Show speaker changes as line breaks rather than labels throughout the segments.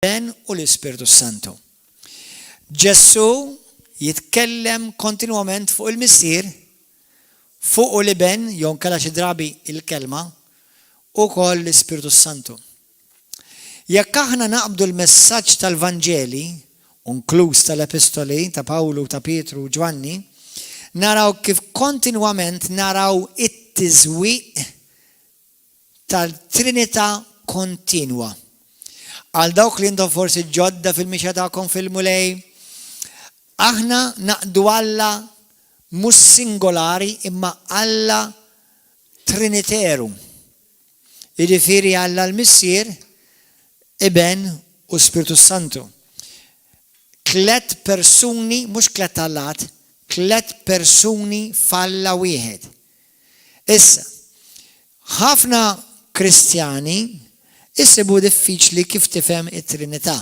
Ben u l-Ispirtu Santu. Ġesu jitkellem kontinwament fuq il-missier, fuq u l-ben, jew kalla xi drabi il-kelma, u koll l-Ispirtu Santu. Jekk aħna naqbdu l-messaġġ tal-Vanġeli, inkluż tal-Epistoli ta' Pawlu, ta' Pietru, Ġwanni, naraw kif kontinwament naraw it-tiżwieq tal-Trinità kontinwa. Għal dawk li intom forsi ġodda fil-mixja tagħkom fil-mulej, aħna naqdu Alla mhux singolari imma Alla Triniteru. Jiġifieri Alla l-Missier, Iben u Spiritu Santu. Tlet persuni, mhux tlet Allat, tlet persuni f'Alla wieħed. Issa, ħafna Kristjani issibu diffiċli kif tifhem it-Trinità.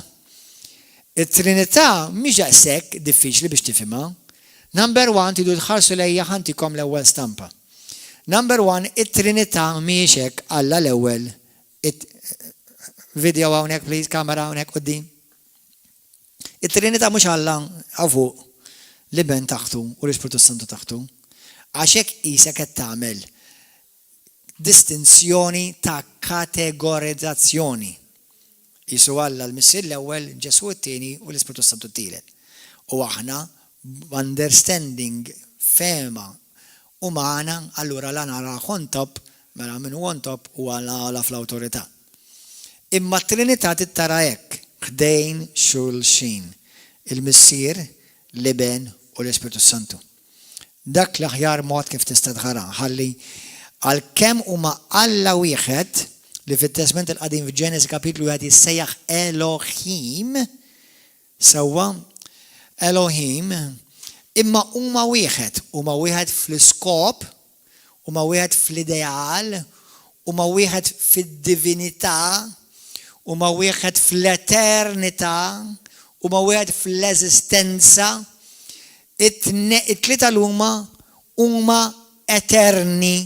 It-Trinità mhix daqshekk diffiċli biex tifhimha. Number one, tidu tħarsu lejja ħantikom l-ewwel stampa. Number one, it-Trinità mhijiex hekk Alla l-ewwel. Video hawnhekk please, kamera hawnhekk quddiem. It-Trinità mhux Alla fuq li ben taħtu u l-Ispiritu Santu taħtu. Għax hekk qisek qed tagħmel distinzjoni ta' kategorizzazzjoni. Jisu Alla l-Missier l-ewwel, Ġesu t-tieni u l-Ispiritu Santu t-tielet. U aħna understanding fema umana, allura la nara on top, mela min on top u Alla fl-awtorità. Imma t-Trinità tittara hekk, ħdejn xulxin. Il-Missier, l-Iben u l-Ispiritu Santu. Dak l-aħjar mod kif tista' tħara, ħalli għal-kemm huma Alla wieħed li fit-Testament il-Qadim f'Ġenesi kapitlu 1 jissejjaħ Elohim, sewwa Elohim, imma huma wieħed fl-iskop, huma wieħed fl-ideal, huma wieħed fid-divinità, huma wieħed fl-eternità, huma wieħed fl-eżistenza. It-tlieta huma eterni.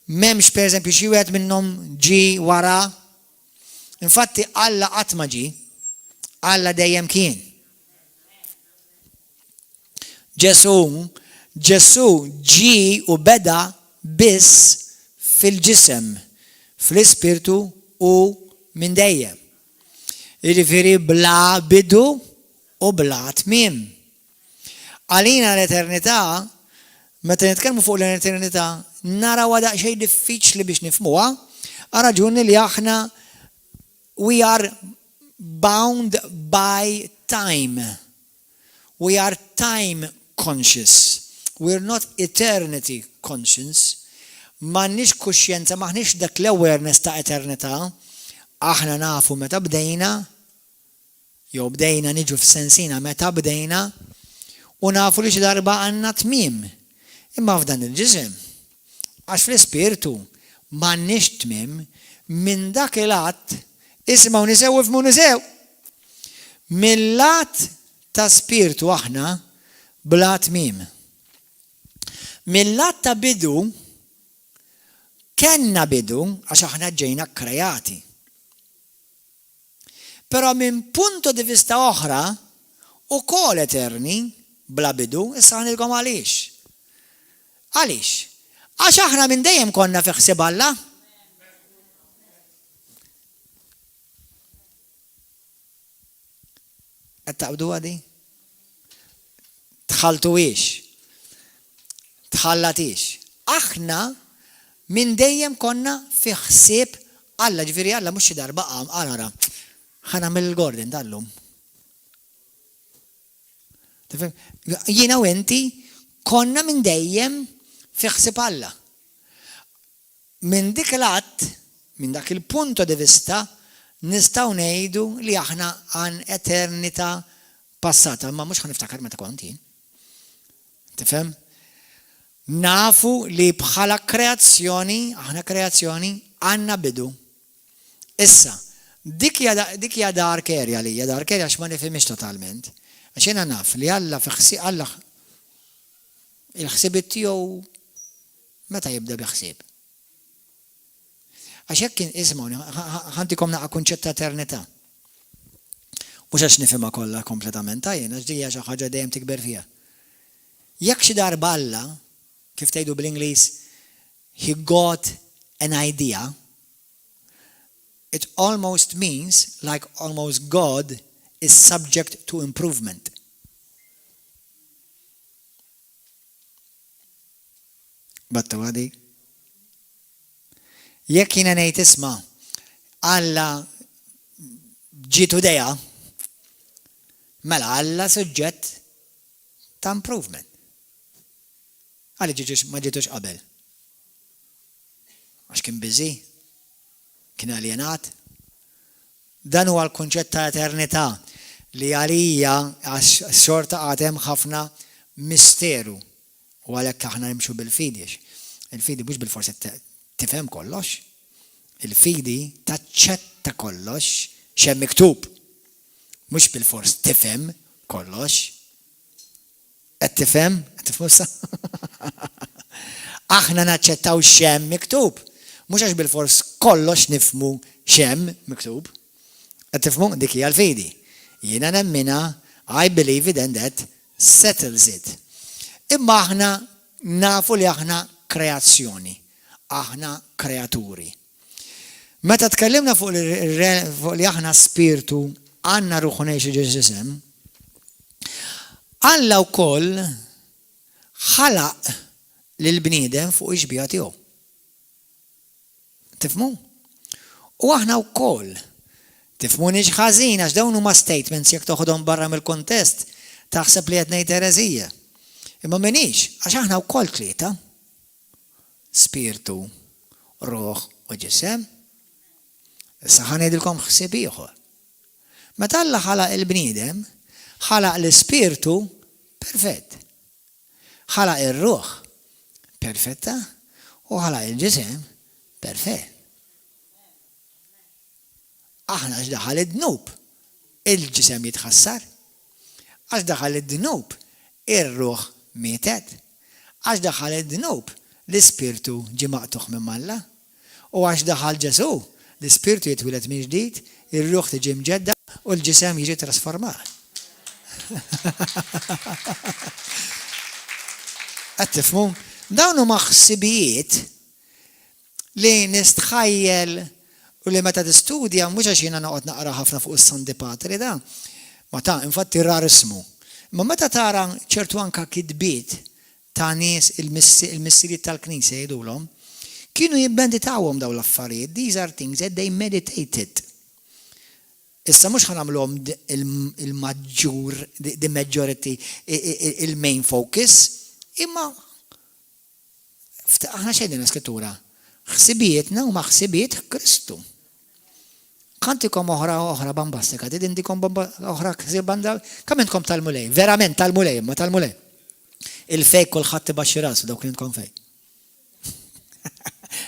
Memx per eżempju xi wieħed minnhom ġi wara. Infatti Alla qatt ma ġi, Alla dejjem kien. Ġesu ġi u beda biss fil-ġisem, fl-Ispirtu u minn dejjem. Jiġifieri bla bidu u bla tmiem. Għalina l-eternità, meta nitkellmu fuq l-eternità, naraw daqsxejn diffiċli biex nifhmuha, għal raġuni li aħna we are bound by time. We are time conscious. We are not eternity conscious. M'għandniex kuxjenza, m'aħniex dak l-awareness ta' eternità. Aħna nafu meta bdejna, jew bdejna niġu f'sensina meta bdejna, u nafu li xi darba għandna tmiem. Imma f'dan il-ġisem, għax fl-Ispirtu m'għandniex tmiem minn dak il-att isimgħu nisew ifhmu nisew. Mill-att ta' Spirtu aħna bla tmiem. Mill-att ta' bidu kenna bidu għax aħna ġejna krejati. Però minn punto di vista oħra ukoll eterni bla bidu, issa ħanilkom għaliex. Għaliex? Għax aħna minn dejjem konna fi ħsieb Alla. Qed taqbdu għadi? Tħaltuwiex. Tħallatix. Aħna minn dejjem konna fi ħsieb Alla, ġifieri Alla mhux xi darba qam ara. Ħanagħmel il-Gordon dallum. Jiena u inti konna minn dejjem fi ħsieb Alla. Minn dik l-att, minn dak il-punto di vista, nistgħu ngħidu li aħna għan eternità passata, ma mhux ħaniftakar meta kont jien. Tifhem? Nafu li bħala kreazzjoni, aħna kreazzjoni, għandna bidu. Issa, dik hija dark area li hija dark area għax ma nifhimx totalment. Għax jiena naf li Alla Alla il-ħsieb tiegħu meta jibda biħsieb. Għax hekk ismgħu ħantikom naqa' kunċett ta' eternità. Mhux għax nifhimha kollha kompletament tajjeb, għax dija xi ħaġa dejjem tikber fiha. Jekk xi darba Alla, kif tgħidu bl-Ingliż, he got an idea, it almost means like almost God is subject to improvement. Battu għadi? Jekk jiena ngħid isma' Alla ġitu deja, mela Alla suġġett ta' improvement. Għalli ma ġitux qabel. Għax kien busy, kien alienat. Dan huwa l-kunċett ta' eternità li għalija għax xorta għatem ħafna misteru. U għalhekk aħna nimxu bil-fidix. Il-fidi mhux bil-forsi tifhem kollox. Il-fidi taċċetta kollox xemm miktub. Mhux bil-fors tifhem kollox. Qed tifhem? Qed tifhmu sa? Aħna naċċettaw xemm miktub. Mhux għax bil-fors kollox nifhmu xemm miktub. Qed tifhmu dik hija l-fidi. Jiena nemmina, I believe it and that settles it. Imma aħna nafu li aħna kreazzjoni, aħna kreaturi. Meta tkellimna fuq li aħna spiritu għandna ruħu ngħixu ġisem, Alla wkoll ħalaq lill-bniedem fuq ix-xbija tiegħu. Tifhmu? U aħna wkoll tifhmunix ħażin għax dawn huma statements jekk toħodhom barra mill-kontest taħseb li qed ngħid ereżija. Imma minix, għax aħna wkoll tlieta. Spiritu, ruħ u ġisem. Issa ħanejdilkom ħsieb ieħor. Meta Alla ħalaq il-bniedem, ħalaq l-ispirtu perfett. Ħalaq ir-ruħ perfetta u ħalaq il-ġisem perfett. Aħna għax daħal id-dnub, il-ġisem jitħassar. Għax daħal id-dnub, ir-ruħ mietet. Għax daħal id-dnub, l-ispirtu ġie maqtuħ minn Alla. U għax daħal Ġesu, l-ispirtu jitwilet minn ġdid, ir-ruħ tiġi mġedda u l-ġisem jiġi trasformat. Qed tifhmu? Dawn huma ħsibijiet li nistħajjel u li meta tistudja mhux għax jiena noqgħod naqra ħafna fuq is-Sandi Patri da. Ma ta' infatti rar ismu. Ma meta tara ċertu anka kidbiet ta' nies il-missirijiet tal-Knisja jgħidulhom, kienu jibbenditawhom dawn l-affarijiet. These are things that they meditated. Issa mhux ħanamluhom il-maġġur, the majority, il-main focus, imma aħna xejn l-Iskrittura. Ħsibietna huma ħsibiet Kristu. Kantikom oħra bambastika, dindikom oħra banda, kemm intkom tal-mulej, verament tal-mulej, ma tal-mulej. Il-fejk kulħadd ibaxxi rasu dawk li intkom fejk.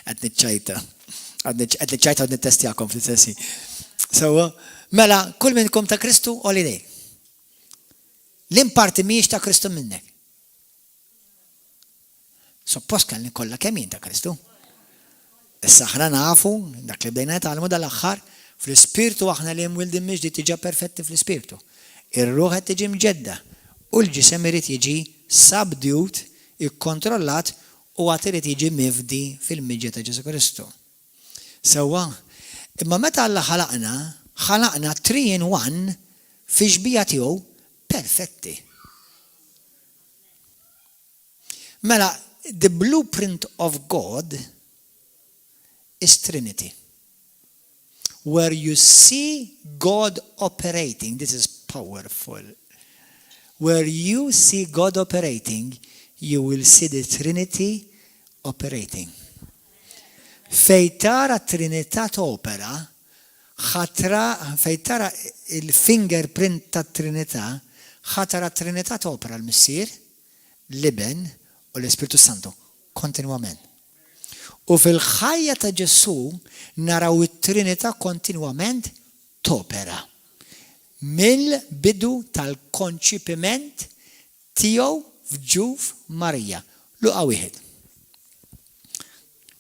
Qed niċċajta. Qed niċċajta u nittestjakom fl-istessi. Sewwa, mela kull minnkom ta' Kristu holiday. L-imparti mhijiex ta' Kristu minnek. Suppost kellni kollha kemm jien ta' Kristu. Issa aħna nafu, dak li bdejna nitgħallmu dal-aħħar, fl-ispirtu aħna li mwildin miġdi tiġa perfetti fl-ispirtu. Ir-ruħ qed tiġi mġedda u l-ġisem irid jiġi subdued, ikkontrollat u għad irid jiġi mifdi fil-miġja ta' Ġesu Kristu. Sewwa, imma meta Alla ħalaqna 3 in 1 fi xbija tiegħu perfetti. Mela, the blueprint of God is Trinity. Where you see God operating, this is powerful. Where you see God operating, you will see the Trinity operating. Fejtara Trinità opera, fejtara il-fingerprint ta' Trinità, ħatara Trinità opera l-Missier, l-Iben u l-Ispiritu Santu, kontinuament. U fil-ħajja ta' Ġesu naraw it-Trinità kontinwament topera. Mill-bidu tal-konċipiment tiegħu f'ġuf Marija. Luqa wieħed.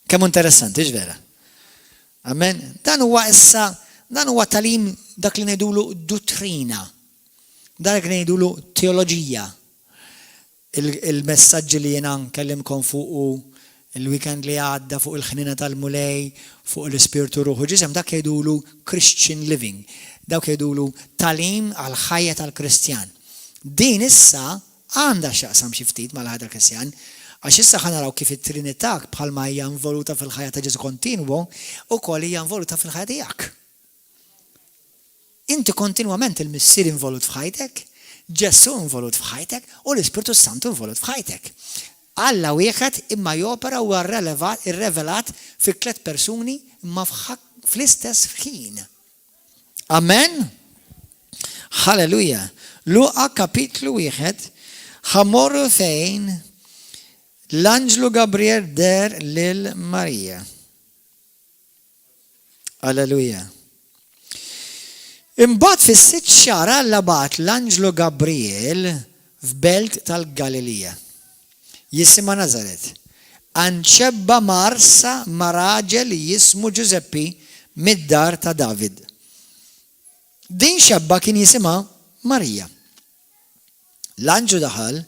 Kemm interessanti, ġvera. Amen. Dan huwa talim dak li ngħidulu dottrina, dak li ngħidulu teoloġija. Il-messaġġi li jiena nkellimkom fuq il-weekend li għadda fuq il-ħnina tal-mulej, fuq l-ispirtu ruħu ġisem, dak jgħidulu Christian living, dak jgħidulu talim għal ħajja tal-Kristjan. Din issa għandha x'jaqsam xi ftit mal-ħajja tal-Kristjan, għax issa ħanaraw kif it-Trinità bħalma hija involuta fil-ħajja ta' Ġesu kontinwu ukoll hija involuta fil-ħajja tiegħek. Inti kontinwament il-Missier involut f'ħajtek, Ġesu involut f'ħajtek u l-Ispirtu Santu involut f'ħajtek. Alla wieħed imma jopera u irrevelat fi 3 persuni imma fl-istess ħin. Amen? Halleluja. Luqa kapitlu 1 ħamorru fejn l-Anġlu Gabriel der lil Marija. Halleluja. Imbagħad fis-6 xahar Alla bagħat l-Anġlu Gabriel f'belt tal-Galilija. Jisimha Nazaret. Anċebba marsa ma' raġel jismu Ġuseppi mid-dar ta' David. Din xebba kien jisimha Marija. L-Anġlu daħal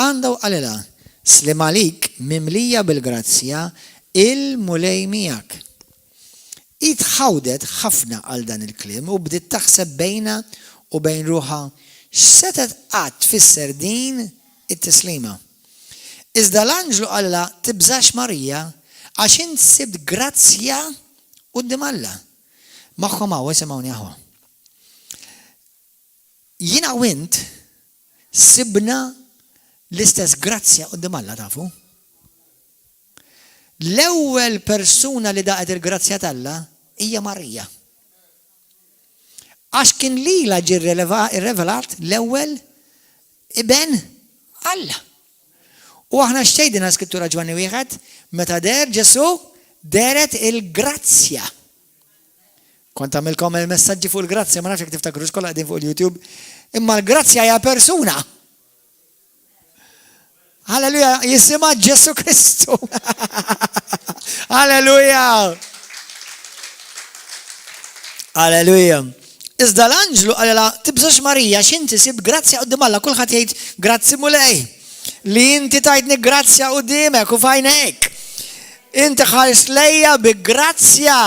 għandha u qalilha Slim għalik mimlija bil-grazzja il-mulej miegħek. Itħawdet ħafna għal dan il-klim u bdiet taħseb bejna u bejn ruħha x'setet qatt tfisser din it-tislima. Iżda l-Anġlu qalilha tibżax Marija għax int sibt grazzja quddiem Alla. Magħhom hawn isimgħuni aħwa. Jiena u int sibna l-istess grazzja quddiem Alla tafu. L-ewwel persuna li daqet il-grazzja tal-Alla hija Marija. Għax kien lilha ġie irrevelat l-ewwel iben Alla. U aħna xtejdina skrittura Ġwanni 1 meta der Ġesu deret il-grazzja. Kont għamilkom il-messaġġi fuq il-grazzja, ma nafx jekk tiftakrux kollha qegħdin fuq il-YouTube, imma l-grazzja hija persuna. Halleluja, jisimha Ġesu Kristu. Halleluja. Halleluja. Iżda l-Anġlu qalilha tibżax Marija x'inti sib grazzja quddiem Alla, kulħadd jgħid grazzi mulej. Li inti tajtni grazzja qudiemek u fajnek. Inti ħares lejja bi grazzja.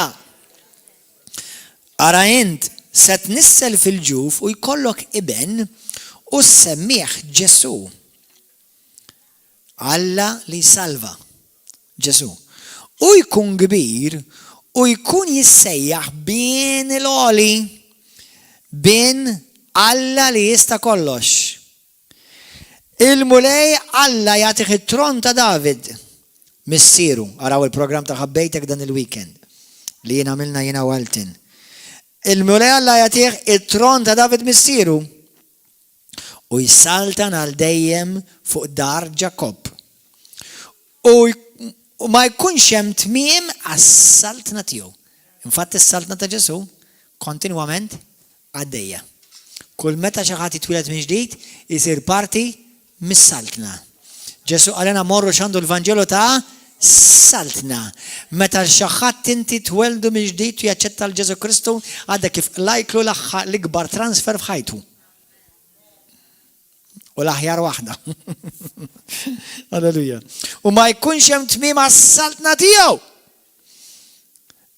Ara int se tnissel fil-ġuf u jkollok iben u semmih Ġesu. Alla li salva. Ġesu. U jkun kbir u jkun jissejjaħ bin il-għoli, bin Alla li jista' kollox. Il-mulej Alla jagħtih it-tron ta' David. Missieru, araw il-programm ta' ħabbejtek dan il-weekend li jiena għamilna jiena Waltin. Il-mulej Alla jagħtih it-tron ta' David missieru u jsaltan għal dejjem fuq dar Ġakob. U ma jkunx hemm tmiem għas-saltna tiegħu. Infatti is-saltna ta' Ġesu kontinwament għaddejja. Kull meta xi ħadd jitwieled minn ġdid isir parti mis-saltna. Ġesu qalena morru x'għandu l-Vanġelu ta' saltna. Meta xi ħadd inti tweldu minn ġdid u jaċċetta l-Ġesu Kristu għadha kif lajklu l-ikbar transfer f'ħajtu. U l-aħjar waħda. Alleluja. U ma jkunx hemm tmiem għas-saltna tiegħu.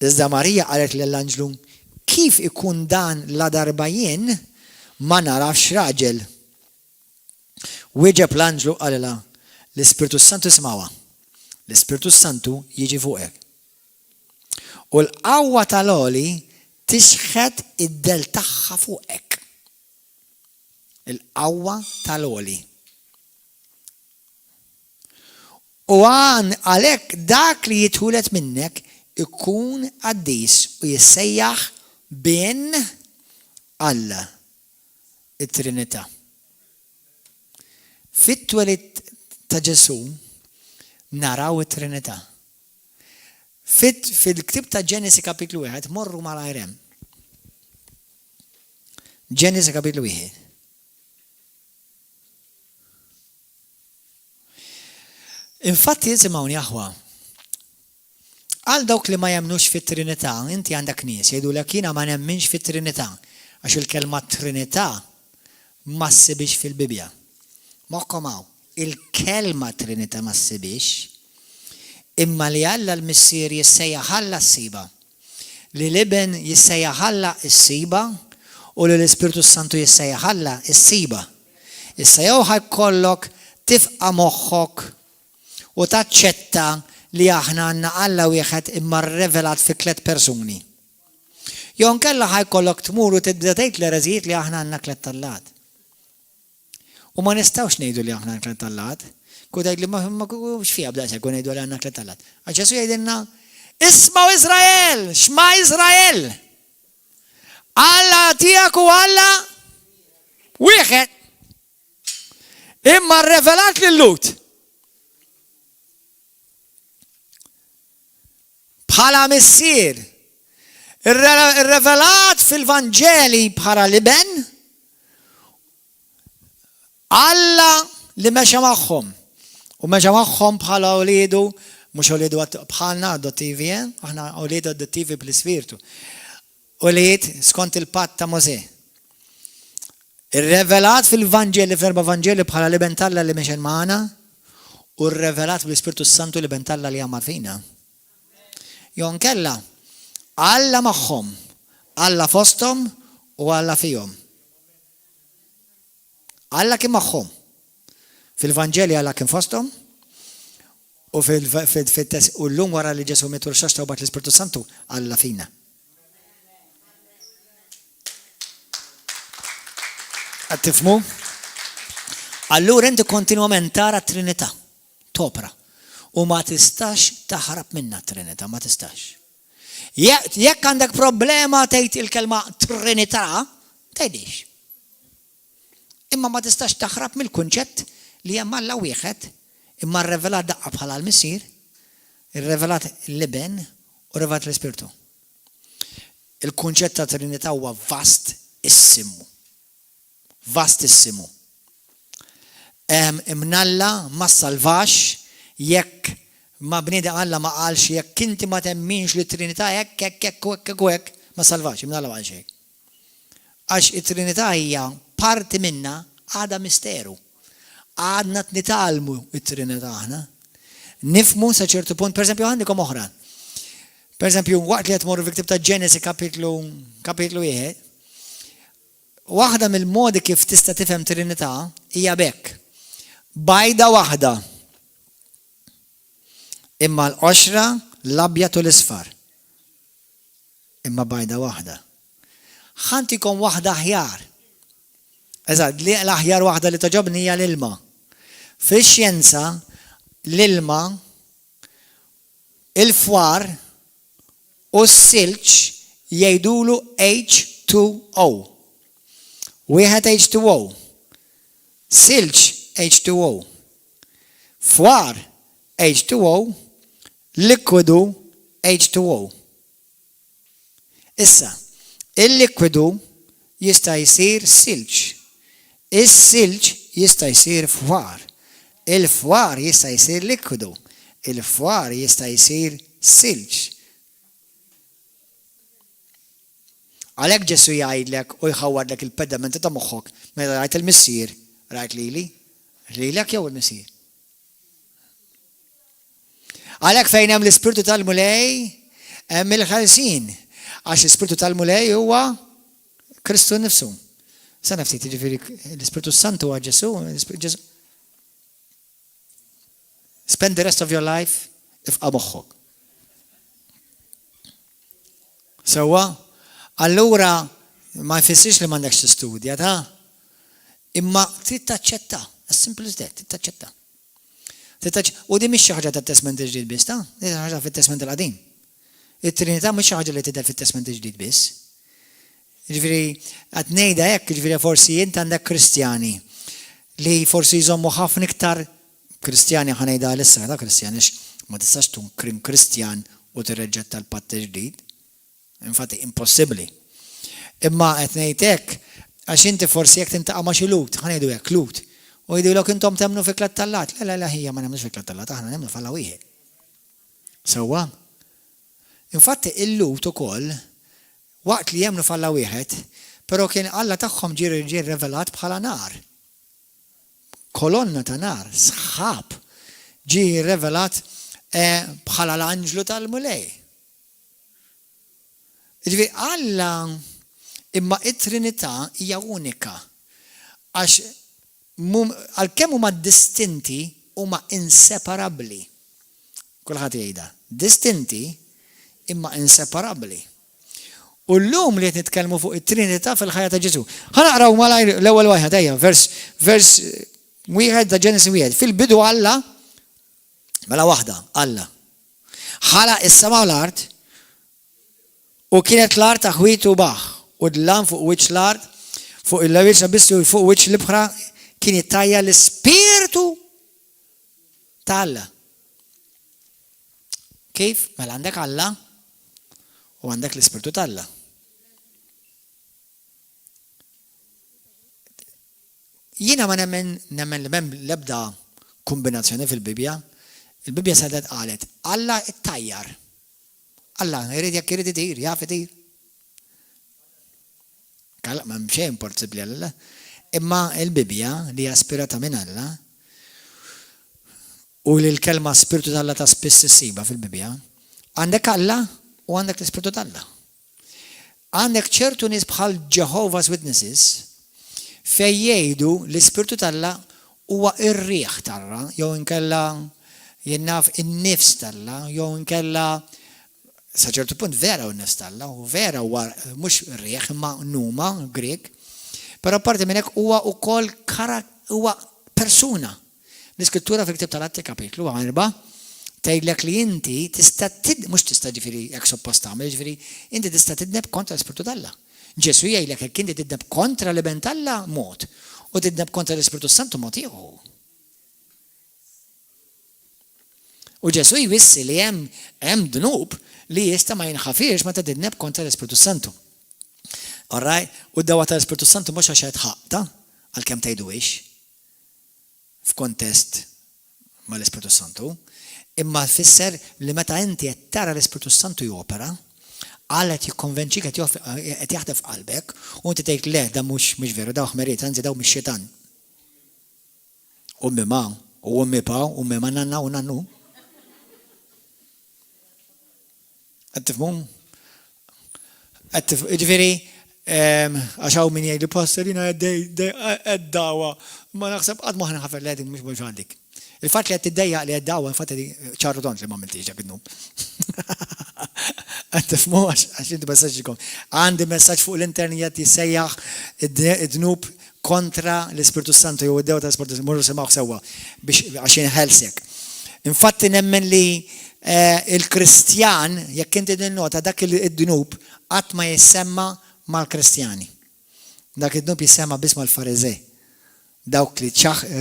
Iżda Marija qalet lill-Anġlu, kif ikun dan la darba jien ma narafx raġel. Wieġeb l-Anġlu qalilha, l-Ispirtu Santu isma'ha. L-Ispirtu Santu jiġi fuqek. U l-qawwa tal-għoli tixħed id-del tagħha fuqek. Il-qawwa tal-għoli. U għalhekk dak li jitħulet minnek ikun qaddis u jissejjaħ bin Alla, it-Trinità. Fit-twelid ta' Ġesu naraw it-Trinità. Fil-ktib ta' Ġenesi kapitlu 1 morru mal-ajrem. Ġenesi kapitlu 1. Infatti jisimgħuni aħwa. Għal dawk li ma jemnux fit-Trinità, inti għandek nies jgħidulek jiena ma nemminx fit-Trinità. Għax il-kelma Trinità ma ssibix fil-Bibja. Moħkom hawn, il-kelma Trinità ma ssibix, imma li Alla l-Missier jissejjaħalla s-siba. Li l-Iben jissejjaħalla s-siba u li l-Ispiritu Santu jissejjaħalla s-siba. Issa jew ħajkollok tifqa' moħħok u taċċetta li aħna għandna Alla wieħed imma rrevelat fi 3 persuni. Jew nkella ħajkollok tmur u tibda tgħid l-ereżijiet li aħna għandna 3 Allat. U ma nistgħux ngħidu li aħna 3 Allat. Kudaj li ma x'fiha bda se jkun ngħidu li għandna 3 Allat. Għax Ġesu jgħidilna isma' Iżrael, x'ma' Iżrael. Alla tiegħek u Alla wieħed. Imma rrevelat lil Lut. Bħala missier. Ir-revelat fil-Vanġeli bħala l-Iben Alla li mexa magħhom. U mexa magħhom bħala uliedu, mhux uliedu bħalna adottivi, aħna uliedu adottivi bl-Ispirtu. Ulied skont il-patt ta' Mosè. Ir-revelat fil-Vanġeli, fl-4 Vanġeli bħala l-Iben Talla li mexen magħna u r-revelat bl-Ispirtu Santu li Ben Talla li għamal fina. Jon kella Alla magħhom, Alla fosthom u Alla fihom. Alla kien magħhom. Fil-Vanġeli Alla kien fosthom u u llum wara li Ġesu metu l-xaxta u bat l-Ispirtu Santu Alla fina. Qed tifhmu? Allura inti kontinwament tara Trinità, topra. U ma tistax taħrab minna Trinità, ma tistax. Jekk għandek problema tgħid il-kelma Trinità, tgħidix. Imma ma tistax taħrab mill-kunċett li hemm Alla wieħed, imma rrevelat daqqa bħala l-Missier, irrevelat l-Iben u rrevelat l-Ispirtu. Il-kunċett ta' Trinità huwa vastissimu. Vastissimu. Imnalla ma salvax jekk ma bniedem Alla ma qalx jekk inti ma temminx li Trinità hekk ma salvax, imnalla ma qalx hekk. Għax it-Trinità hija parti minna għada misteru. Għadna t-nitalmu it-Trinità aħna. Nifmu sa ċertu punt, per esempio għandikom oħra. Per esempio, waqt li għatmurru fi ktib ta' Ġenesi kapitlu 1, waħda mill-modi kif tista' tifhem Trinità hija bekk. Bajda waħda. Imma l-qoxra, l-abjad u l-isfar. Imma bajda waħda. Ħantikom waħda aħjar. Eżatt, li l-aħjar waħda li toġobni hija l-ilma. Fix-xjenza l-ilma, il-fwar u s-silġ jgħidulu H2O. Wieħed H2O. Silġ H2O. Fwar H2O. Likwidu H2O. Issa, il-likwidu jista' jsir silġ. Is-silġ jista' jsir fwar. Il-fwar jista' jsir likwidu. Il-fwar jista' jsir silġ. Għalhekk Ġesu jgħidlek u jħawwadlek il-pedamenti ta' moħħok meta rajt il-Missier, rajt lili? Lilek jew il-Missier? Għalhekk fejn hemm l-Ispirtu tal-Mulej hemm il-ħelsien. Għax l-Ispirtu tal-Mulej huwa Kristu nnifsu. Sa naftit jiġifieri l-Ispirtu Santu huwa Ġesu. Spend the rest of your life ifqa' moħħok. Sewwa? Allura ma jfissirx li m'għandekx tistudja, ta? Imma trid taċċetta, as simple as that, trid taċċetta. U di mhix xi ħaġa tat-Testament il-ġdid biss, ta? Di ħaġa fit-Testament il-qadim. It-Trinità mhix xi ħaġa li tidher fit-Testament il-ġdid biss. Jiġifieri qed ngħidha hekk, jiġifieri forsi int għandek Kristjani li forsi jżommu ħafna iktar Kristjani ħanejda l-issa ta' Kristjani ma tistax tkun krim Kristjan u tirreġġetta l-patt il-ġdid. Infatti impossibbli. Imma qed ngħid hekk għax inti forsi jekk tintaqa' ma' xi lut, ħanejdu hekk lut. U jgħidulok intom temnu fi Klet tal-Lat. La ħija ma nemmux fi Klet tal-Lat, aħna nemmnu f'Alla wieħed. Sewwa. Infatti il-lut ukoll waqt li jemmnu f'Alla wieħed, Però kien Alla tagħhom ġie revelat bħala nar. Kolonna ta' nar, sħab, ġie revelat bħala l-anġlu tal-mulej. Ġifieri Alla imma it-Trinità hija unika. Għax għalkemm huma distinti huma inseparabbli. Kulħadd jgħidha. Distinti imma inseparabbli. U llum li qed nitkellmu fuq it-Trinità fil-ħajja ta' Ġesu. Ħanaqraw malajr l-ewwel waħed ejja, vers wieħed ta' Ġenesi wieħed. Fil-bidu Alla, mela waħda, Alla. Ħalaq is-sema u l-art u kienet l-art taħwit u baħ. U d-lam fuq wiċċ l-art, fuq il-lawieċ bissu fuq wiċċ l-ibħra kien jittajja l-Spiritu ta' Alla. Kif? Mela għandek Alla u għandek l-Spiritu ta' Alla. Jiena ma nemmen li m'hemm l-ebda kombinazzjoni fil-Bibja. Il-Bibja sadet qalet Alla ittajjar. Alla jrid jekk irid itir, jaf itir. Kalla ma mxejn possibbli Alla. Imma il-Bibja li aspirata minn Alla u li l-kelma Spiritu ta' Alla ta' spiss issiba fil-Bibja, għandek Alla u għandek l-Spiritu ta' Alla. Għandek ċertu nies bħal Jehovah's Witnesses fej jgħidu l-Spiritu ta' Alla huwa ir-riħ tarra, jew inkella jinnaf in-nifs tal-Alla, jew inkella sa ċertu punt vera u n-nifs tal-Alla, u vera huwa mhux ir-riħ imma numa Grek, però apparti minn hekk huwa wkoll huwa persuna. L-Iskrittura fil-Ktieb tal-Atti kapitlu 4 tgħidlek li inti tista' mhux tista' ġifieri hekk suppost tagħmel, ġifieri inti tista' tidneb kontra l-Ispiritu ta' Alla. Ġesu jgħidlek hekk inti tidneb kontra l-iben ta' Alla mod u tidneb kontra l-Ispiritu Santu mod ieħor. U Ġesu jwissi li hemm dnub li jista' ma jinħafirx meta tidneb kontra l-Ispiritu Santu. Alright? U d-dawa tal-Ispiritu Santu mhux għax qed ħaqta għalkemm tgħidux f'kontest mal-Ispiritu Santu, imma tfisser li meta inti qed tara l-Ispiritu Santu jopera, Alla qed jikkonvenċik qed jaħdem f'qalbek u inti tgħid le da mhux veru daw ħmeriet, anzi daw mix-xetan. Ummi ma, u ummi pa, ummi ma nanna u nannu. Qed tifhmu? Ġifieri għaxaw min jgħid li pastorina għeddawa, ma naħseb għad maħna ħafar li għedin mux għandik. Il-fat li għed t-dajja li għeddawa, il-fat li ċarru donġ li ma miltiġa bidnu. Għattifmu għax inti messaġikom. Għandi messaġ fuq l-internet jissejjaħ id-dnub kontra l-Ispiritu Santu, jew id-dew ta' l-Ispiritu Santu, murru semaħ sewa biex jinħelsek. Infatti nemmen li il-Kristjan, jekk inti din-nota dak id-dnub, għat ma jissemma mal-Kristjani. Dak id-dnub jissemma biss mal-Farizej. Dawk li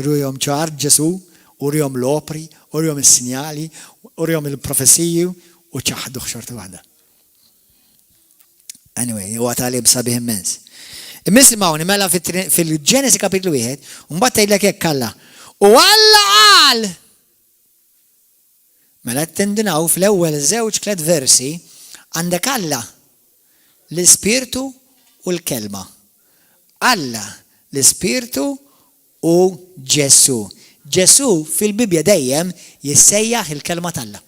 rujhom ċar Ġesu, urjhom l-opri, urjhom is-sinjali, urjhom il-professiji u ċaħduh xorta waħda. Anyway, huwa talib sabiħ immens. Immisimgħuni mela fil-Ġenesi kapitlu 1, u mbagħad tgħidlek hekk Alla. U Alla qal! Mela tindinaw fl-ewwel żewġ tliet versi għandek Alla l-Ispirtu u l-kelma. Alla l-Ispirtu u Ġesu. Ġesu fil-Bibja dejjem jissejjaħ il-kelma tal-Alla.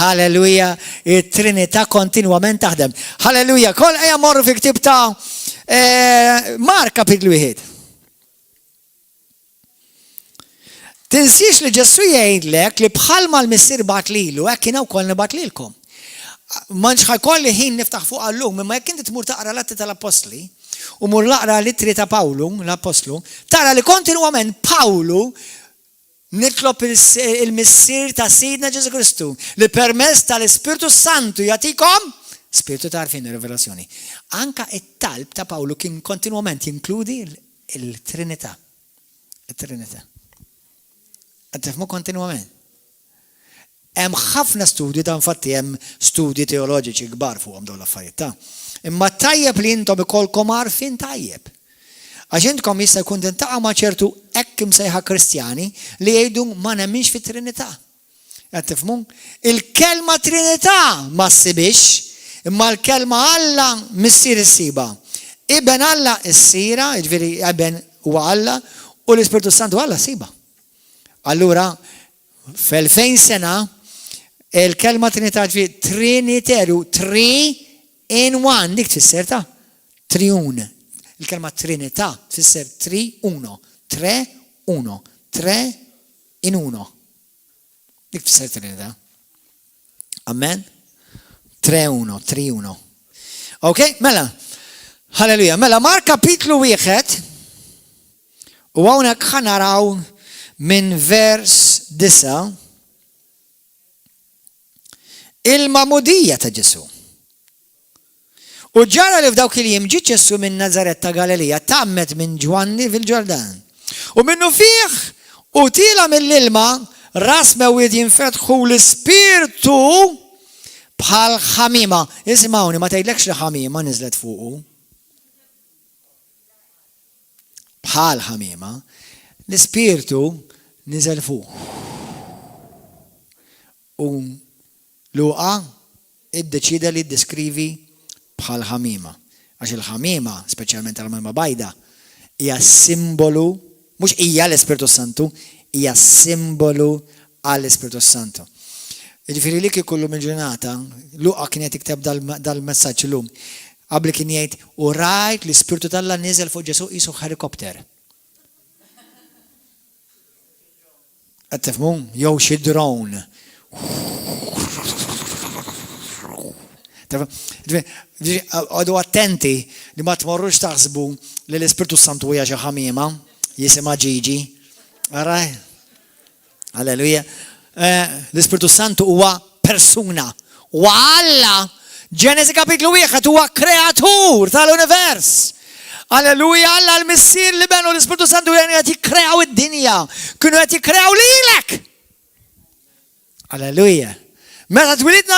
Halleluja, it-Trinità kontinwament taħdem. Halleluja, kol ejja morru fi ktib ta' Mark kapitlu 1. Tinsiex li Ġesu jgħidlek li bħalma l-missier batlilu, hekk kien wkoll nibatlilkom. Manx ħajkolli ħin niftaħ fuq għallum, imma jekk inti tmur taqra l-atti tal-Apostli u mur laqra l-ittri ta' Pawlu, l-Apostlu, tara li kontinwament Pawlu nitlob il-missier ta' Sidna Ġesu Kristu li permezz tal-Ispiritu Santu jagħtikom Spiritu ta' għarfien rivelazzjoni. Anka it-talb ta' Pawlu kien kontinwament jinkludi il-Trinità. Il-Trinità. Qed tifhmu kontinwament. Hemm ħafna studji ta' infatti hemm studji teoloġiċi kbar fuqhom dawn l-affarijiet ta'. Imma tajjeb li intom ikolkom għarfien tajjeb. Għax intkom jista' jkun tintaqgħu ma' ċertu hekk imsejħa Kristjani li jgħidu ma nemminx fit-Trinità. Qed tifhmu? Il-kelma Trinità ma ssibix Imma l-kelma Alla missier issiba. Iben Alla issira, ġifieri Eben huwa Alla, u l-Ispiritu Santu Alla siba. Allura, f'2000 sena, il-kelma Trinità ġifieri Triniterju, 3 in 1, dik tfisser ta' triun. Il-kelma Trinità tfisser 3-1, 3-1, 3 in 1. Dik tfisser Trinità. Amen? 3-1, 3-1. Ok? Mela, halleluja. Mela, Mark kapitlu 1, u hawnhekk ħanaraw minn vers 9 il-mamudija ta' Ġesu. U ġara li f'dawk il-jiem ġie Ġesu minn Nazaret ta' Galilea tammet minn Ġwanni fil-Ġordan. U minnu fih u tila mill-ilma ras mewid jinfetħu l-Ispirtu bħal ħamima. Ismawni, ma tgħidlekx li ħamima niżlet fuqu. Bħal ħamima, l-Ispirtu niżel fuq. U Luqa iddeċida li ddeskrivi bħal ħamima. Għax il-ħamima, speċjalment il-ħamima bajda, hija simbolu, mhux hija l-Ispiritu Santu, hija simbolu għall-Ispiritu Santu. Jiġifieri li kieku llum il-ġurnata, Luqa kien qed jikteb dal-messaġġ illum. Qabel kien jgħid u rajt l-Ispiritu tal-Alla niżel fuq Ġesu qisu helikopter. Qed tifhmu? Jew xi drone. Għadu attenti li ma tmorrux taħsbu li l-Ispiritu Santu hija xi ħamiema jisimha Ġiġi. Araj? Alleluja. L-Ispiritu Santu huwa persuna. U Alla, Ġenesi kapitlu 1 huwa kreatur tal-univers. Alleluja, Alla l-missier li benu l-Ispiritu Santu qed jikkreaw id-dinja. Kienu qed jikkreaw lilek. Alleluja. Meta twilidna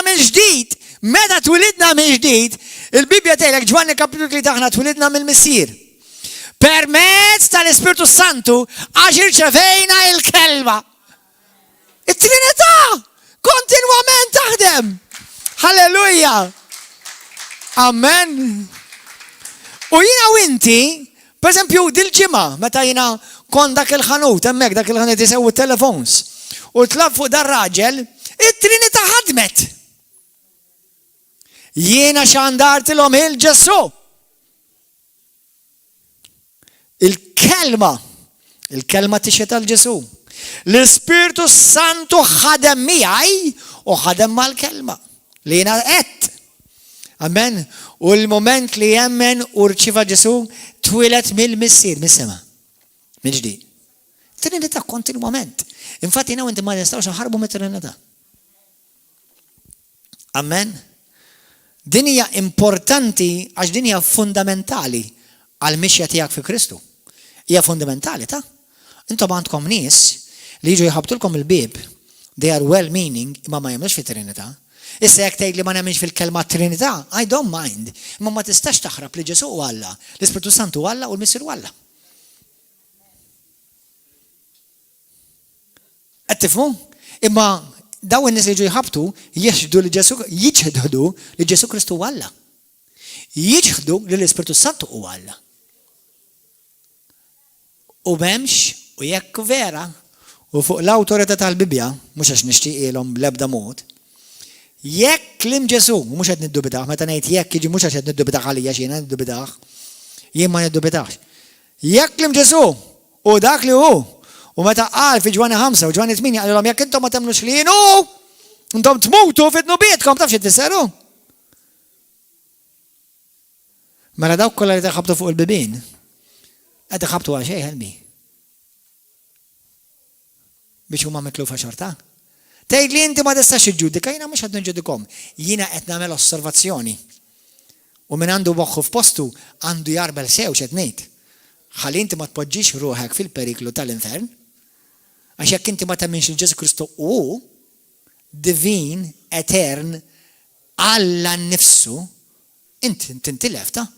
minn ġdid, il-Bibja tgħidlek Ġwanni kapitlu 3 aħna twilidna mill-missier. Permezz tal-Ispiritu Santu għax irċevejna il-kelma. It-Trinità kontinwament taħdem. Halleluja. Amen. U jiena u inti, pereżempju dil-ġimgħa meta jiena kont dak il-ħanut hemmhekk dak il-ħanut isewwi telefons u tlab fuq dar raġel, it-Trinità ħadmet. Jiena xandartilhom il-Ġesu. Il-kelma tixet għal-Ġesu. L-Ispiritu Santu ħadem miegħi u ħadem mal-kelma. Li jiena qed. Amen. U l-moment li jemmen u rċiva Ġesu twilet mill-missier, mis-sema. Mill-ġdid. Trinità kontinwament. Infatti jiena u inti ma nistgħux naħarbu mit-Trinità. Amen. Din hija importanti għax din hija fundamentali għal mixja tiegħek fi Kristu. Hija fundamentali ta'. Intom għandkom nies li jiġu jħabtulkom il-bib, they are well meaning, imma ma jemnux fit-Trinità. Issa jekk tgħid li ma nemminx fil-kelma Trinità, I don't mind. Imma ma tistax taħrab li Ġesu u Alla, l-Ispiritu Santu Alla u l-Missier Alla. Qed tifhmu? Imma daw in-nies li jiġu jħabtu jiġħdu li Ġesu Kristu u Alla. Jiġħdu li l-Ispiritu Santu u Alla. U m'hemmx u jekk vera u fuq l-awtorità tal-Bibja, mhux għax nixtieqilhom bl-ebda mod, jekk klim Ġesu, mhux qed niddubitaħ, meta ngħid jekk jiġi mhux għax qed niddubitaħ għalija xi niddubitaħ, jien ma niddubitax. Jekk klim Ġesu u dak li hu, u meta qal fi Ġwanni 5 u Ġwanni 8 qalilhom jekk intom ma temmnux li jien hu, intom tmutu fit-nubietkom taf xi tisseru. Mela dawk kollha li taħabtu fuq il-bibien, qed iħabtu għal xejn ħelbi. Biex huma mitlufa xorta. Tgħid li inti ma tistax iġġudika, jiena mhux qed niġġudikhom. Jiena qed nagħmel osservazzjoni. U min għandu moħħu f'postu għandu jarbel sew x'qed ngħid. Ħalli inti ma tpoġġix ruħek fil-periklu tal-infern, għax jekk inti ma temminx il Ġesu Kristu hu divin, etern, Alla nnifsu, inti tintilef ta'.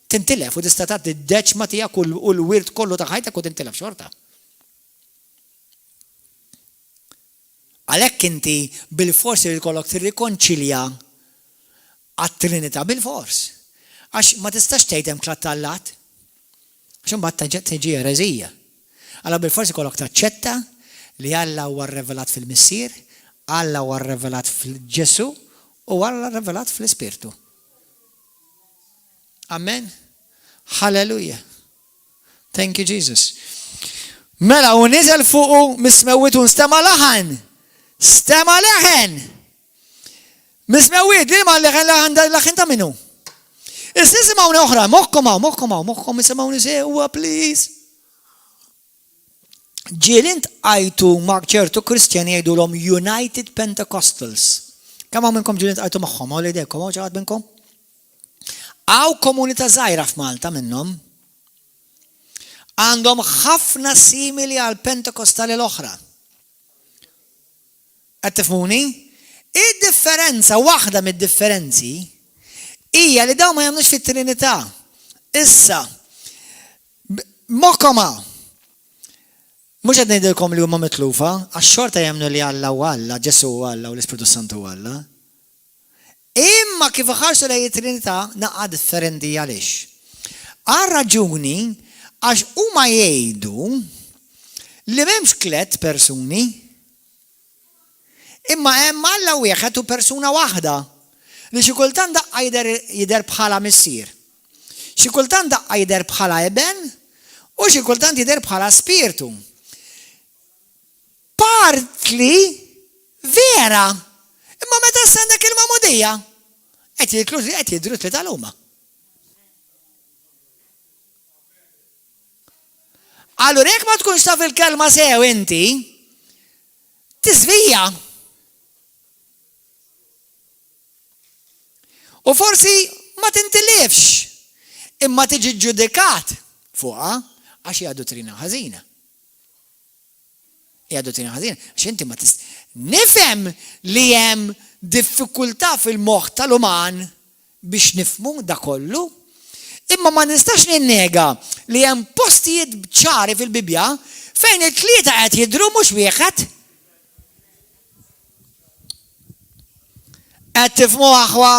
Tintilef u tista' tagħti d-deċma tiegħek u l-wirt kollu ta' ħajtek u tintilef xorta. Għalhekk inti bil-forsi li jkollok tirrikonċilja għat-Trinità bil-fors. Għax ma tistax tgħid hemm klat tal-lat. Għax imbagħad tiġi ereżija. Alla bil-fors ikollok taċċetta li Alla huwa rrevelat fil-Missier, Alla huwa rrevelat fil-Ġesu u Alla rrevelat fl-Ispirtu. Amen. Hallelujah. Thank you, Jesus. Mela, u nizel fuqu mismewit un stema laħan. Stema laħan. Mismewit, li ma laħan ta' minu. Is-nisimawni oħra, moħkom nisimawni sewa, please. Ġilint għajtu ma' ċertu kristjani jgħidu l-om United Pentecostals. Kam minnkom ġilint għajtu maħħom, għu l-idejkom, għu ġaħad minnkom? Għaw komunita zaħira f'Malta minnom, għandhom ħafna simili għal Pentekostali l-oħra. Għattifmuni? Id-differenza, waħda mid-differenzi, hija li daw ma jagħmlux fit-Trinità. Issa, mokkoma, mhux qed ngħidilkom li huma mitlufa, għax-xorta jagħmlu li Alla u Alla, Ġesu u Alla u l-Ispiritu Santu u Alla. Imma kif ħarsu lejn it-Trinità naqgħa differenti għaliex. Għal raġuni għax huma jgħidu li m'hemmx tliet persuni, imma hemm Alla wieħed u persuna waħda li xi kultant daqqa jidher bħala Missier. Xi kultant daqqa jidher bħala Eben u xi kultant jidher bħala Spiritu. Partli vera, imma meta s-sandek il-mamudija, qed jidru tliet għal-huma. Allura jekk ma tkunx taf il-kelma sew inti, tiżvija. U forsi ma tintilifx, imma tiġi ġudikat fuqha għax hija dottrina ħażina. Hija dottrina ħażina, għax inti ma nifhem li hemm diffikultà fil-moħħ tal-uman biex nifhmu da kollu, imma ma nistax ninnega li hemm postijiet ċari fil-Bibja fejn it-tlieta qed jidhru mhux wieħed. Qed tifhmu aħwa?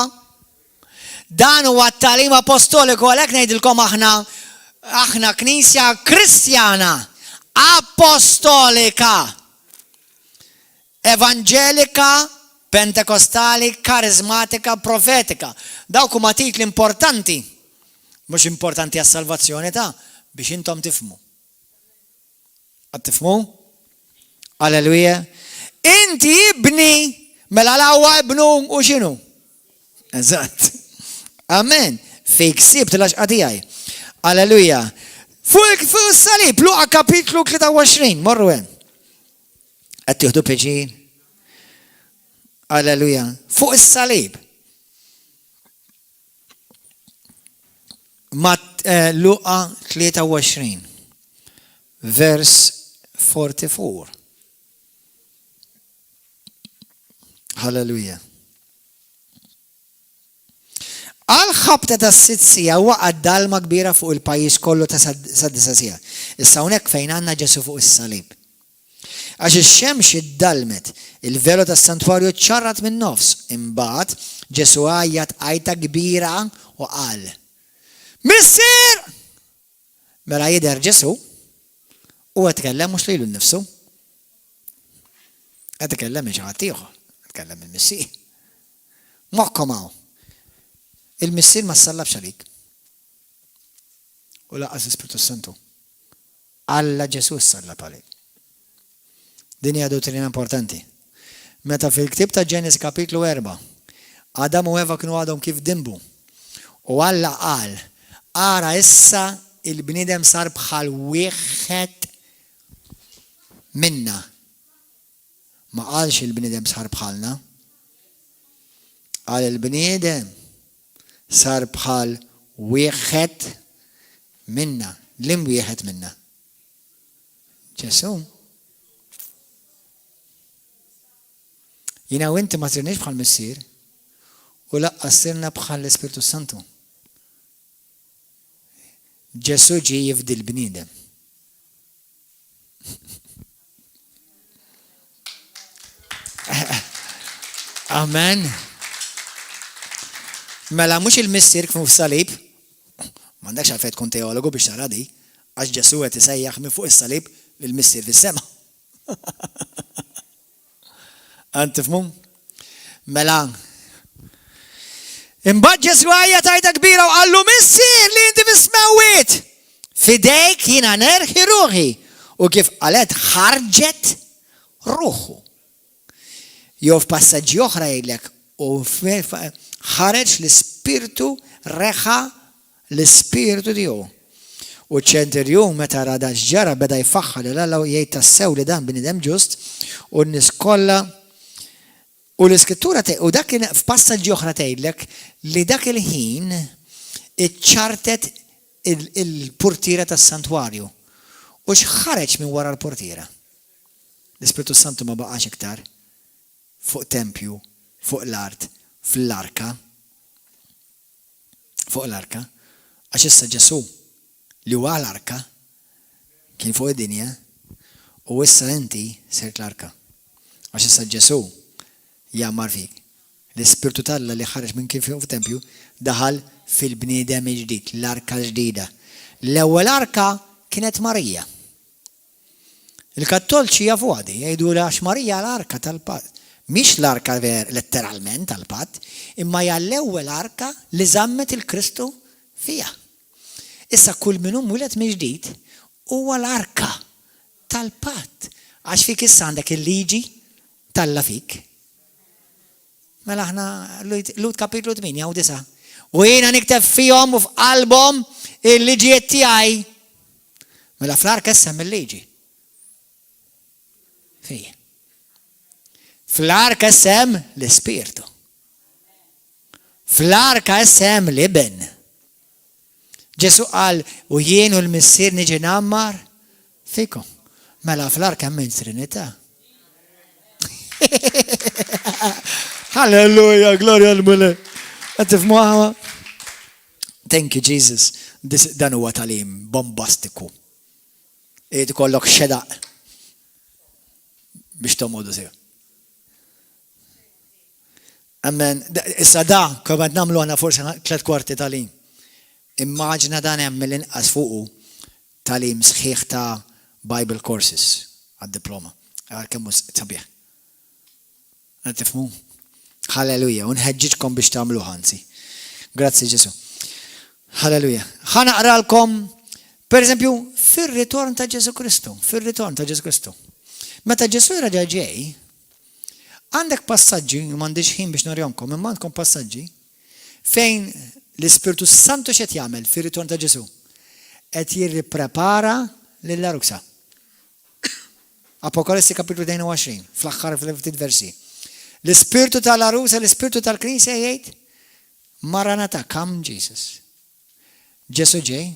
Dan huwa t-tagħlim apostoliku għalhekk ngħidilkom aħna Knisja Kristjana apostolika, evanġelika, pentekostali, karizmatika, profetika. Dawk huma titli importanti. Mhux importanti għas-salvazzjoni biex intom tifhmu. Qed tifhmu? Alleluja. Inti ibni mela l-awwa ibnu u x'inhu? Eżatt. Amen. Fejk sibt l-għaxqa tiegħi. Alleluja. Fuq is-salib, Luqa kapitlu 23, morru hemm. Qed tieħdu peġin. Alleluja. Fuq is-salib. Luqa 23, vers 44. Halleluja. Għal-ħabta ta' s-sitzija waqad dalma kbira fuq il-pajis kollu ta' s-sadisazija. Issa hawnhekk fejn għandna Ġesu fuq is-salib. Għax ix-xemx iddalmet, il-velo tas santwarju ċarrat minn nofs, imbagħad Ġesu għajjat għajta kbira u qal: Missier! Mela jidher Ġesu u qed tkellem mhux lilu nnifsu. Qed tkellem xi ħadd ieħor, tkellem il-Missier. Moħħkom hawn. Il-Missier ma ssallabx għalik. U laqqas l-Ispiritu Santu. Alla Ġesu ssallab għalik. Din hija dottrina importanti. Meta fil-ktib ta' Ġenesis kapitlu 4, Adam u Eva kienu għadhom kif dimbu. U Alla qal: ara issa il-bniedem sar bħal wieħed minna. Ma qalx il-bniedem sar bħalna. Qal il-bniedem sar bħal wieħed minna. Lim wieħed minna? Ġesu. Jina u inti ma sirniex bħal Missier u laqqas sirna bħal l-Ispiritu Santu. Ġesu ġie jifdi l-bniedem. Amen. Mela mhux il-missier kif fis-salib, m'għandekx għalfejn tkun teologu biex tara di, għax Ġesu qed isejjaħ minn fuq is-salib lill-missier fis-sema. Għand tifhmu? Mela. Imbagħad Ġesu għajja tajta kbira u qallu missier li inti mismewwiet. Fidejk jiena nerħi ruħi u kif qalet ħarġet ruħu. Jew f'passaġġi oħra jgħidlek u ħareġ l-ispirtu reħa l-ispirtu tiegħu. U ċenterjun meta rada ġara beda jfaħħal l-Alla u jgħid tassew li dan bniedem ġust u n-nies kollha u l-iskrittura u dak f'passaġġi oħra tgħidlek li dak il-ħin iċċartet il-portiera tas-santwarju. U x'ħareġ minn wara l-portiera? L-Ispiritu Santu ma baqax iktar fuq tempju, fuq l-art, fl-arka. Fuq l-arka. Għax issa Ġesu li huwa l-arka kien fuq id-dinja u issa inti sirt l-arka. Għax issa Ġesu jammar fik. L-Ispirtu tal-Alla li ħareġ minn kien fuq tempju daħal fil-bniedem ġdid, l-arka ġdida. L-ewwel arka kienet Marija. Il-Kattolċi jafu għadi, jgħidu għax Marija l-arka tal-Patt. Mhix l-arka letteralment tal-Patt, imma hija l-ewwel arka li żammet il-Kristu fiha. Issa kull min wielet minn ġdid huwa l-arka tal-Patt. Għax fik issa għandek il-liġi talla fik. Mela aħna Lut kapitlu 8 u 9. U jiena nikteb fihom u f'qalbhom il-liġijiet tiegħi. Mela fl-arka issa mill-liġi. Fija. Fl-arka sem l-Ispirtu. Fl-arka sem l-Iben. Ġesu qal u jien u l-missier niġi nammar fikom. Mela fl-arka minn Trinità. Halleluja, gloria al-Mule. Għatifmu għawa. Thank you, Jesus. Dan huwa talim bombastiku. Id kollok xedaq biex tomodu sew. Amen. Issa da, kħobat namlu għana forse 3 kwarti talim. Immaġna dan hemm mill-inqas fuqu talim sħiħ ta' Bible courses għad-diploma. Kemmu sabiħ. Tifmu? Halleluja. Unħedġiġkom biex tamlu ħansi. Grazzi Ġesu. Halleluja. Ħanaqralkom, per eżempju, fir-ritorn ta' Ġesu Kristu. Fir-ritorn ta' Ġesu Kristu. Meta Ġesu raġa ġej, għandek passaġġi, m'għandix ħin biex norjomkom, imma għandkom passaġġi fejn l-Ispirtu Santu x'qed jagħmel fir-ritorn ta' Ġesu. Qed jirripprepara lill-aruksa. Apokalessi kapitlu 22, fl-aħħar ftit versi. L-Ispirtu tal-arusa, l-Ispirtu tal-Knisja jgħid, Maranatha, come Jesus. Ġesu ġej,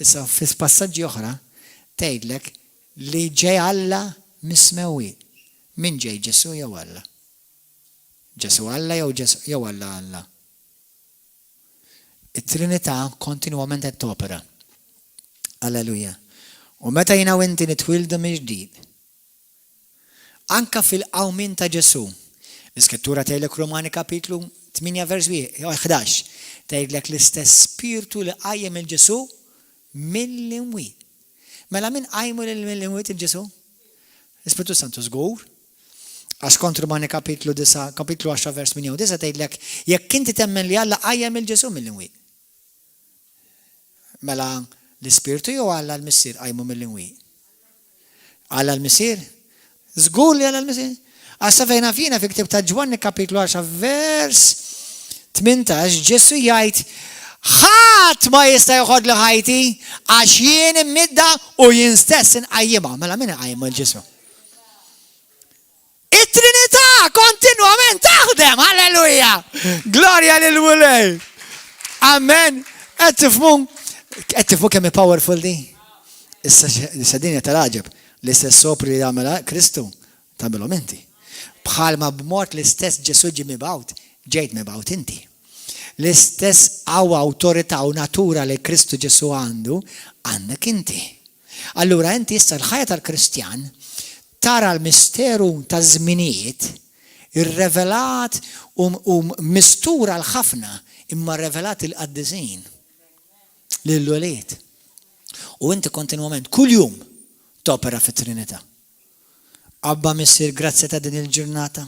issa fis-passaġġi oħra tgħidlek li ġej Alla mismewwi. Min ġej Ġesu jew Alla? Ġesu Alla jew Alla Alla? It-Trinità kontinwament qed topera. Alleluja. U meta jiena u inti nitwildu mill-ġdid, anka fil-qawmin ta' Ġesu, l-Iskrittura tgħidlek Romani kapitlu 8 vers 11, tgħidlek l-istess Spiritu li qajjem il-Ġesu mill-imwiet. Mela min qajmu mill-imwiet il-Ġesu? L-Ispiritu Santu żgur. Għax kont Romani kapitlu 10 vers 8 tgħidlek jekk inti temmen li Alla qajjem il-Ġesu mill-imwiet. Mela l-Ispiritu jew Alla l-missier qajmu mill-imwiet? Alla l-missier? Żgur li Alla l-missier? Għassa fejna fina fi ktib ta' Ġwanni kapitlu 10 vers 18 Ġesu jgħid ħadd ma jista' joħod li ħajti għax jien immidda u jien stess inqajjimha. Mela min iqajjem il-Ġesu? It-Trinità kontinwament taħdem, halleluja! Glorja lil Mulej. Amen. Qed tifhmu kemm powerful di? Issa dinja tal-aġeb l-istess sopri li jagħmel Kristu tagħmelhom inti. Bħalma b'mod l-istess Ġesu ġie mibgħut, ġejt mibgħut inti. L-istess għawa awtorità u natura li Kristu Ġesu għandu, għandek inti. Allura inti issa l-ħajja tal-Kristjan tara l-misteru ta' żminijiet irrevelat u mistura l-ħafna imma revelat il-qaddizin lill-welied. U inti kontinwament kull jum topera fit-Trinità. Abba Missir, grazzi ta' din il-ġurnata.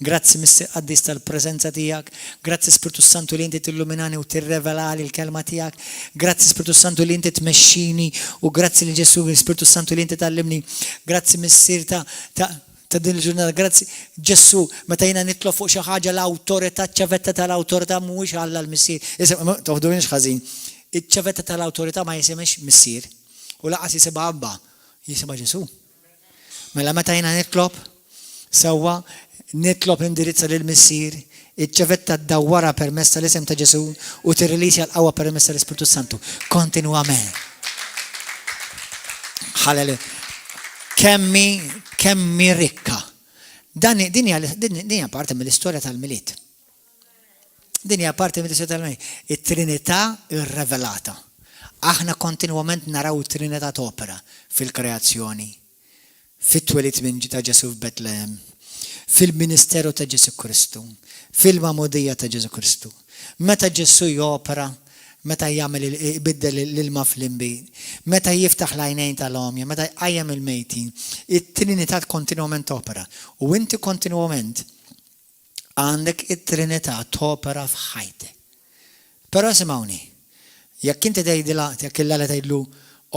Grazzi Missir qaddis tal-preżenza tiegħek. Grazzi Spiritu Santu li inti tilluminani u tirrevelali l-kelma tiegħek. Grazzi Spiritu Santu li inti tmexxini u grazzi li Ġesu Spiritu Santu li inti tallimni. Grazzi Missir ta' din il-ġurnata. Grazzi Ġesu meta jiena nitlob fuq xi ħaġa l-awtorità, ċavetta tal-awtorità mhuwiex Alla l-Missier. Toħdunix ħażin. Iċ-ċavetta tal-awtorità ma jisimx Missier u laqas jisibha Abba, jisimha Ġesu. Mela meta jiena nitlob sewwa nitlob indirizza lill-Missier, iċ-ċavetta ddawwara permezz tal-isem ta' Ġesu u tirrilisja l-qawwa permezz tal-Ispiritu Santu kontinwament. Halleluja. Kemmi rikka. Din hija parti mill-istorja tal-Miliet. Din hija parti mill-istorja tal-Miliet. It-Trinità irrevelata. Aħna kontinwament naraw it-Trinità topera fil-kreazzjoni, fit-twelid minn ta' Ġesu f'Betlehem, fil-ministeru ta' Ġesu Kristu, fil-mamudija ta' Ġesu Kristu. Meta Ġesu jopera, meta jagħmel ibiddel l-ilma fl-imbid, meta jiftaħ l-għajnejn tal-omja, meta jqajjem il-mejtin, it-Trinità kontinwament opera. U inti kontinwament għandek it-Trinità topera f'ħajtek. Però simgħuni, jekk inti tgħidilha, jekk il-lala tgħidlu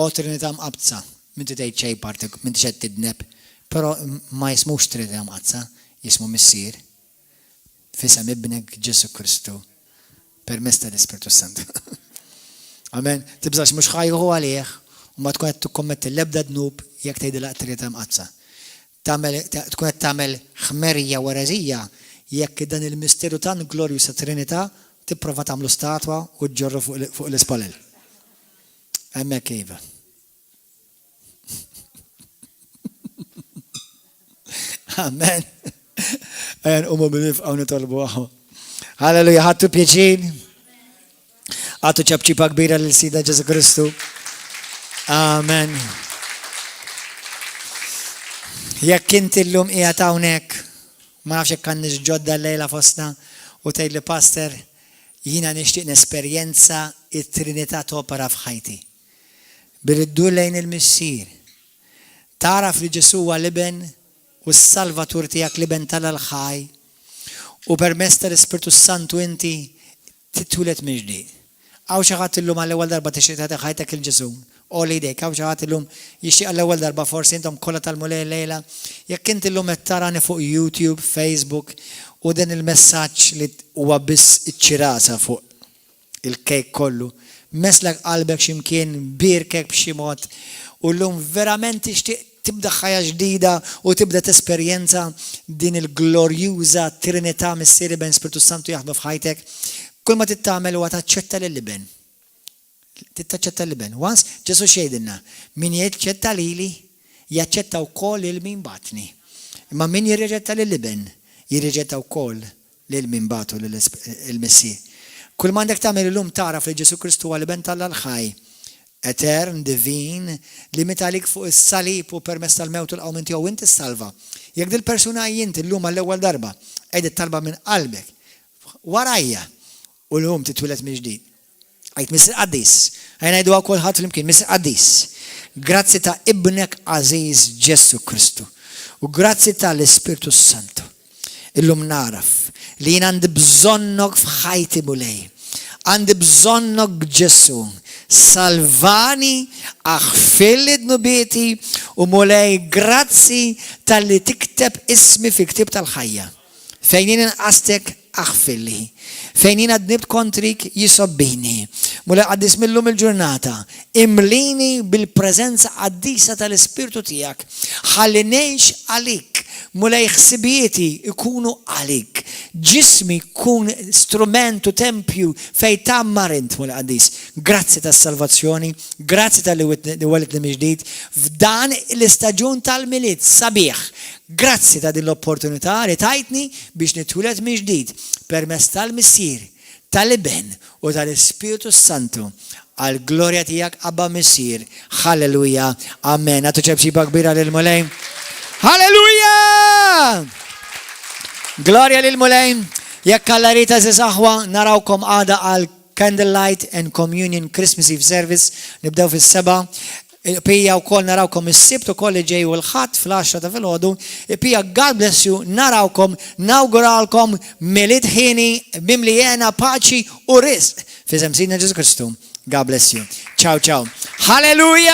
o Trinità mqabza, minti tgħid xejn partek, minti xed tidneb, però ma jismux Trinità mqabza, jismu Missier. Fisem ibnek Ġesu Kristu permezz tal-Ispiritu Santu. Amen. Tibżax mhux ħajħu għalih u ma tkun qed tikkommetti l-ebda dnub jekk tgħidilha Trinità mqabza. Tkun qed tagħmel ħmerija u ereżija jekk dan il-misteru tan glorju sa Trinità tipprova tagħmlu statwa u ġġorru fuq l-ispalel. Hemmhekk iva. Amen. Umu bil-ifqaw nitolbu għahu. Halleluja, ħattu pjaċin. Għattu ċabċipa kbira l-sida Ġesu Kristu. Amen. Jekk inti l-lum qiegħed hawnhekk, ma nafx hekk għandix ġodda l-lejla fostna u tgħidli Pastor, jiena nixtieq nesperjenza it-Trinità topera f'ħajti. Bil-iddur lejn il-Missier. Taraf li Ġesu huwa liben u s-Salvatur tiegħek liben tal-ħaj u permezz tal-Ispiritu Santu inti titwilet mill-ġdid. Għaw xi ħadd illum għall-ewwel darba tixtieq tagħti ħajtek il-Ġesu. Oli dejk, għaw xi ħadd illum jixtieq għall-ewwel darba forsi intom kollha tal-mulej lejla. Jekk inti illum qed tarani fuq YouTube, Facebook u dan il-messaġġ li huwa biss iċ-ċirasa fuq il-kejk kollu. Meslek qalbek x'imkien birkek b'xi mod u llum verament tixtieq tibda ħajja ġdida u tibda tesperjenza din il-glorjuża Trinità Missier ben Spiritu Santu jaħdmu f'ħajtek. Kull ma tittamel huwa taċċetta lill-liben. Tittaċċetta lill-liben. Once Ġesu xejdilna, min jaċċetta lili jaċċetta wkoll lil min batni. Imma min jirriġetta lill-liben, jirriġetta wkoll lil min batu lill-Missier. Kull ma għandek tagħmel illum taraf li Ġesu Kristu huwa liben tal-ħaj. Etern, divin, li metalik fuq is-salib u permess tal-mewt u l-qawment tiegħu inti salva. Jekk dil-persuna jinti llum għall-ewwel darba qegħdet talba minn qalbek warajja u llum titwilet minn ġdid. Għajt Missier Qaddis, ngħidu għal kulħadd flimkien Missier Qaddis. Grazzi ta' ibnek Aziz Ġesu Kristu u grazzi tal-Ispiritu Santu. Illum naraf li jien għandi bżonnok f'ħajti mulej. Għandi bżonnok Ġesu. Salvani, aħfilli d-nubieti u mulej grazzi tal-li tikteb ismi fi ktib tal-ħajja. Fejn inqastek aħfilli. Fejn għadnibt kontrik jisobbini. Mulej għaddis millum il-ġurnata. Imlini bil-prezenza għaddisa tal-Ispiritu tijak. Ħalli nejx għalik. Mulej ħsibieti ikunu għalik. Ġismi kun strumentu tempju fej tammarint mulej għaddis. Grazzi tas-salvazzjoni, grazzi tal-li welit li miġdid, f'dan l-istaġun tal-miliet sabiħ. Grazzi ta' din l-opportunità li tajtni biex nitwilet miġdid permezz tal-Missier, tal-Iben u tal-Ispiritu Santu għal glorja tijak Abba Missier. Halleluja. Amen. Għatu ċebċiba kbira lil-mulej. Halleluja! Gloria lil-mulej. Jekk alla rita zizaħwa narawkom għada għal Candlelight and Communion Christmas Eve Service nibdew fis-7. Pija u koll narawkom is-sibt u koll ġej u l-ħadd fl-10 ta' filgħodu. Pija God bless you, narawkom, nawguralkom mill-idħini bimlijena paċi u rizq. Fi Sidna Ġesu Kristu. God bless you. Ciao, ciao. Hallelujah!